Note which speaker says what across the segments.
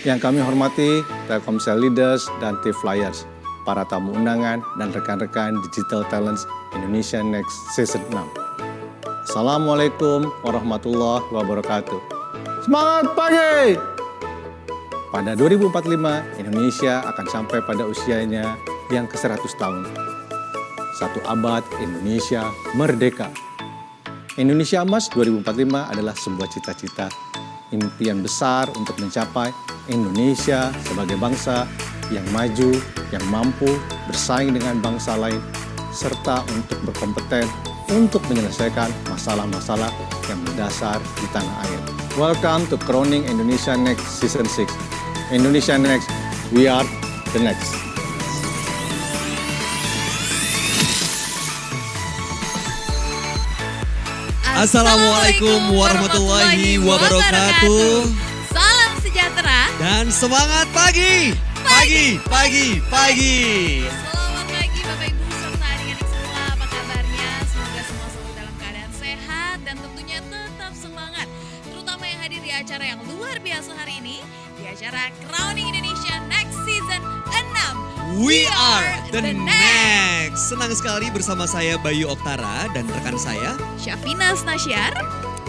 Speaker 1: Yang kami hormati Telkomsel Leaders dan T-Flyers, para tamu undangan dan rekan-rekan Digital Talents Indonesia Next Season 6. Assalamualaikum warahmatullahi wabarakatuh. Semangat pagi! Pada 2045, Indonesia akan sampai pada usianya yang ke-100 tahun. 1 abad Indonesia merdeka. Indonesia Emas 2045 adalah sebuah cita-cita, impian besar untuk mencapai Indonesia sebagai bangsa yang maju, yang mampu bersaing dengan bangsa lain, serta untuk berkompeten untuk menyelesaikan masalah-masalah yang mendasar di tanah air. Welcome to Crowning Indonesia Next Season 6. Indonesia Next, we are the next.
Speaker 2: Assalamualaikum warahmatullahi wabarakatuh.
Speaker 3: Salam sejahtera
Speaker 2: Dan semangat pagi. Pagi.
Speaker 3: Selamat pagi Bapak Ibu serta adik-adik semua. Apa kabarnya? Semoga semua selalu dalam keadaan sehat dan tentunya tetap semangat. Terutama yang hadir di acara yang luar biasa hari ini, di acara Crowning Indonesia Next Season 6.
Speaker 2: We are the next. Senang sekali bersama saya Bayu Oktara dan rekan saya.
Speaker 3: Syafina Nasyar.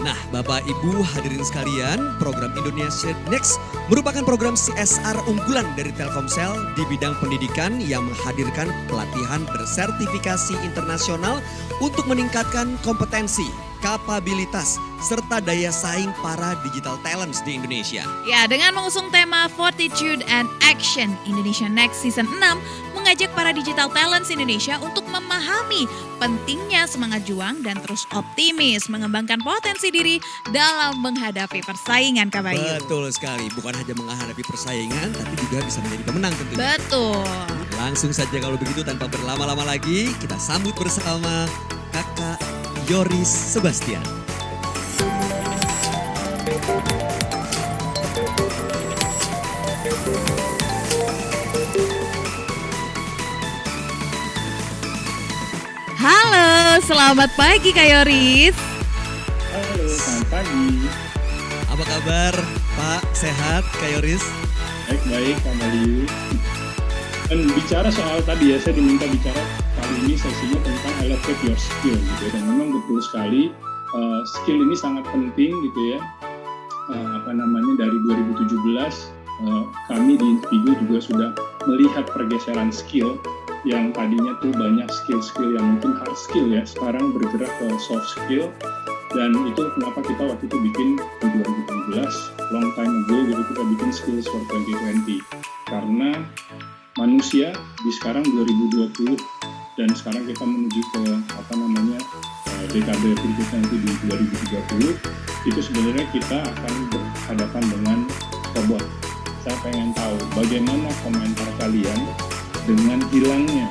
Speaker 2: Nah, Bapak Ibu hadirin sekalian, program Indonesia Next merupakan program CSR unggulan dari Telkomsel di bidang pendidikan yang menghadirkan pelatihan bersertifikasi internasional untuk meningkatkan kompetensi, kapabilitas, serta daya saing para digital talents di Indonesia.
Speaker 3: Ya, dengan mengusung tema Fortitude and Action, Indonesia Next Season 6 mengajak para digital talents Indonesia untuk memahami pentingnya semangat juang dan terus optimis mengembangkan potensi diri dalam menghadapi persaingan, Kak Bayu.
Speaker 2: Betul sekali, bukan hanya menghadapi persaingan tapi juga bisa menjadi pemenang tentunya.
Speaker 3: Betul.
Speaker 2: Langsung saja kalau begitu tanpa berlama-lama lagi, kita sambut bersama Kakak Yoris Sebastian.
Speaker 3: Halo, selamat pagi Kak Yoris.
Speaker 4: Halo, selamat pagi.
Speaker 2: Apa kabar Pak? Sehat Kak Yoris?
Speaker 4: Baik, Kak Bayu. Dan bicara soal tadi ya, saya diminta bicara kali ini sesinya tentang elevate your skill gitu ya. Dan memang betul sekali skill ini sangat penting gitu ya. Dari 2017 kami di Inspigo juga sudah melihat pergeseran skill yang tadinya tuh banyak skill-skill yang mungkin hard skill ya, sekarang bergerak ke soft skill. Dan itu kenapa kita waktu itu bikin di 2017, long time ago gitu, kita bikin Skills for 2020. Karena manusia di sekarang 2020 dan sekarang kita menuju ke dekade berikutnya nanti di 2030, itu sebenarnya kita akan berhadapan dengan robot. Saya pengen tahu bagaimana komentar kalian dengan hilangnya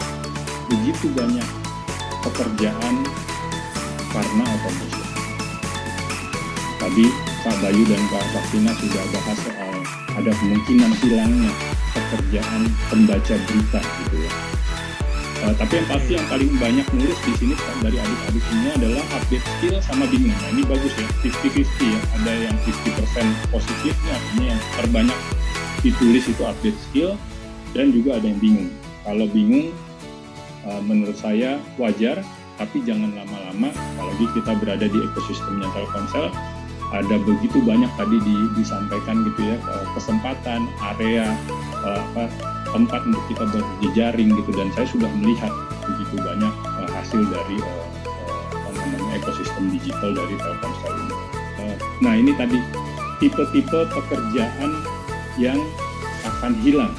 Speaker 4: begitu banyak pekerjaan karena automation. Tadi Kak Bayu dan Kak Sakina sudah bahas soal ada kemungkinan hilangnya pekerjaan pembaca berita gitu ya. Tapi yang pasti yang paling banyak nulis di sini dari adik-adik semua adalah update skill sama bingung. Nah, ini bagus ya, 50-50 ya. Ada yang 50% positifnya, artinya yang terbanyak ditulis itu update skill, dan juga ada yang bingung. Kalau bingung, menurut saya wajar, tapi jangan lama-lama. Apalagi kita berada di ekosistemnya Telkomsel, ada begitu banyak tadi disampaikan gitu ya, kesempatan, area, tempat untuk kita berjejaring gitu. Dan saya sudah melihat begitu banyak hasil dari ekosistem digital dari Telkomsel ini. Nah, ini tadi tipe-tipe pekerjaan yang akan hilang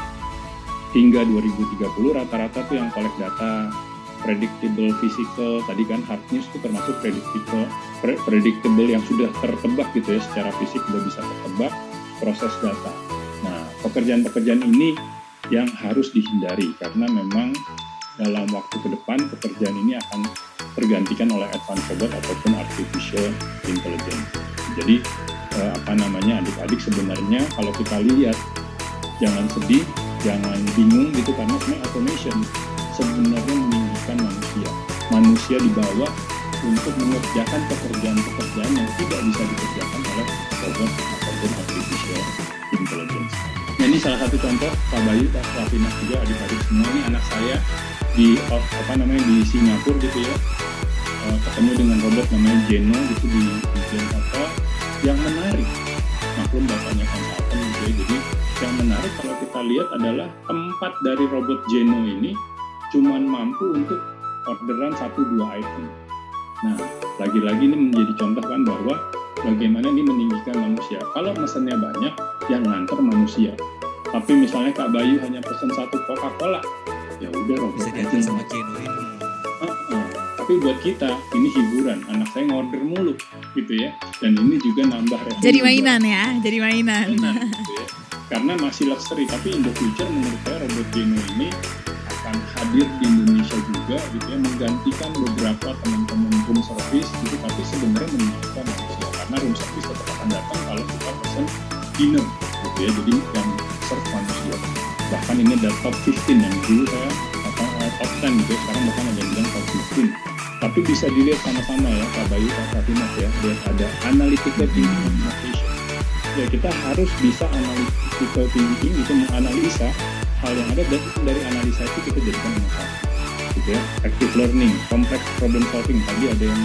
Speaker 4: hingga 2030. Rata-rata tuh yang collect data, predictable physical, tadi kan hard news itu termasuk predictable yang sudah tertebak gitu ya, secara fisik sudah bisa tertebak, proses data. Nah, pekerjaan-pekerjaan ini yang harus dihindari karena memang dalam waktu ke depan pekerjaan ini akan tergantikan oleh advanced robot ataupun artificial intelligence. Jadi adik-adik sebenarnya kalau kita lihat, jangan sedih, jangan bingung gitu, karena sebenarnya automation sebenarnya meninggikan manusia. Manusia dibawa untuk mengerjakan pekerjaan-pekerjaan yang tidak bisa dikerjakan oleh robot ataupun artificial intelligence. ini salah satu contoh Pak Bayu, Pak Rafina juga, adik-adik semua ini anak saya di Singapura gitu ya, ketemu dengan robot namanya Geno gitu di Grand Hotel. Yang menarik, maklum bapaknya konsultan gitu ya, jadi yang menarik kalau kita lihat adalah tempat dari robot Geno ini cuman mampu untuk orderan 1-2 item. Nah, lagi-lagi ini menjadi contoh kan bahwa bagaimana ini meninggikan manusia. Kalau mesennya banyak, yang nganter manusia. Tapi misalnya Kak Bayu hanya pesen 1 Coca-Cola, ya udah robot
Speaker 2: Bisa diatur sama Geno ini.
Speaker 4: Tapi buat kita ini hiburan, anak saya ngorder mulu gitu ya, dan ini juga nambah revenue.
Speaker 3: Jadi mainan ya, jadi mainan.
Speaker 4: Gitu ya. Karena masih luxury, tapi in the future menurut saya robot Geno ini akan hadir di Indonesia juga gitu ya, menggantikan beberapa teman-teman room service gitu, tapi sebenarnya meninggikan manusia, karena room service tetap akan datang kalau kita pesen dinner gitu ya, jadi yang serve manusia. Bahkan ini ada top 15 yang dulu saya top 10 gitu, sekarang bahkan ada yang bilang top 15. Tapi bisa dilihat sama-sama ya Pak Bayu, Pak Rafina ya, lihat ada analytical thinking and innovation. Ya kita harus bisa analytical thinking itu menganalisa hal yang ada, dan dari analisa itu kita jadikan inovasi gitu ya. Active learning, complex problem solving, tadi ada yang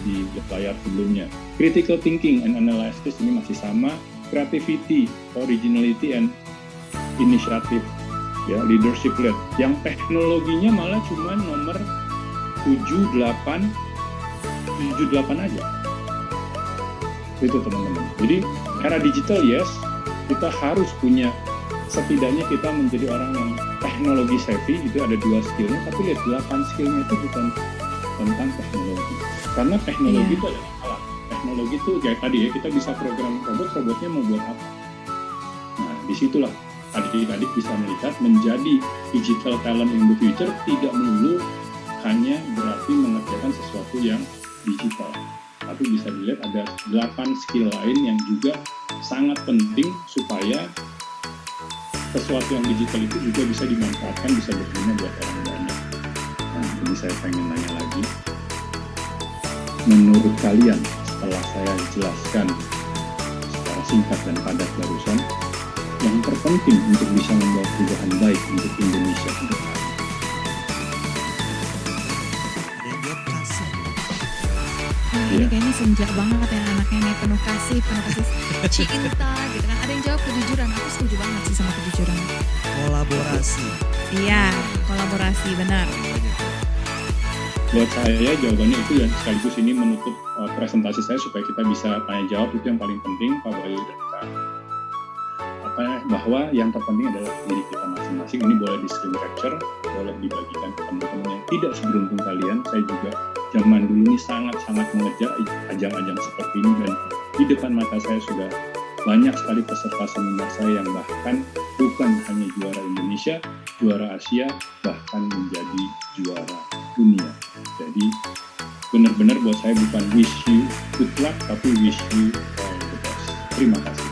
Speaker 4: di layar sebelumnya. Critical thinking and analysis ini masih sama. Creativity, originality and initiative ya, leadership led. Yang teknologinya malah cuma nomor 78 aja. Itu teman-teman. Jadi era digital yes, kita harus punya, setidaknya kita menjadi orang yang teknologi savvy, itu ada 2 skillnya, tapi lihat 8 skillnya itu bukan tentang teknologi. Karena teknologi itu adalah alat. Teknologi itu kayak tadi ya, kita bisa program robotnya mau buat apa. Nah, disitulah adik-adik bisa melihat menjadi digital talent in the future tidak melulu hanya berarti mengerjakan sesuatu yang digital, tapi bisa dilihat ada 8 skill lain yang juga sangat penting supaya sesuatu yang digital itu juga bisa dimanfaatkan, bisa berguna buat orang banyak. Nah, ini saya pengen nanya lagi, menurut kalian setelah saya jelaskan secara singkat dan padat barusan, yang terpenting untuk bisa membawa perubahan baik untuk Indonesia ke depan?
Speaker 3: Ini kayaknya senja banget ya anaknya nih, penuh kasih cinta gitu kan. Ada yang jawab kejujuran, aku setuju banget sih sama kejujuran.
Speaker 2: Kolaborasi.
Speaker 3: Iya, kolaborasi benar.
Speaker 4: Buat saya jawabannya itu, dan sekaligus ini menutup presentasi saya supaya kita bisa tanya jawab, itu yang paling penting Pak Bayu dan Kak. Bahwa yang terpenting adalah diri kita masing-masing. Ini boleh di screen capture, boleh dibagikan ke teman-teman yang tidak seberuntung kalian. Saya juga zaman dulu ini sangat-sangat mengejar ajang-ajang seperti ini, dan di depan mata saya sudah banyak sekali peserta seminar saya yang bahkan bukan hanya juara Indonesia, juara Asia, bahkan menjadi juara dunia. Jadi benar-benar buat saya bukan wish you good luck, tapi wish you all the best. Terima kasih.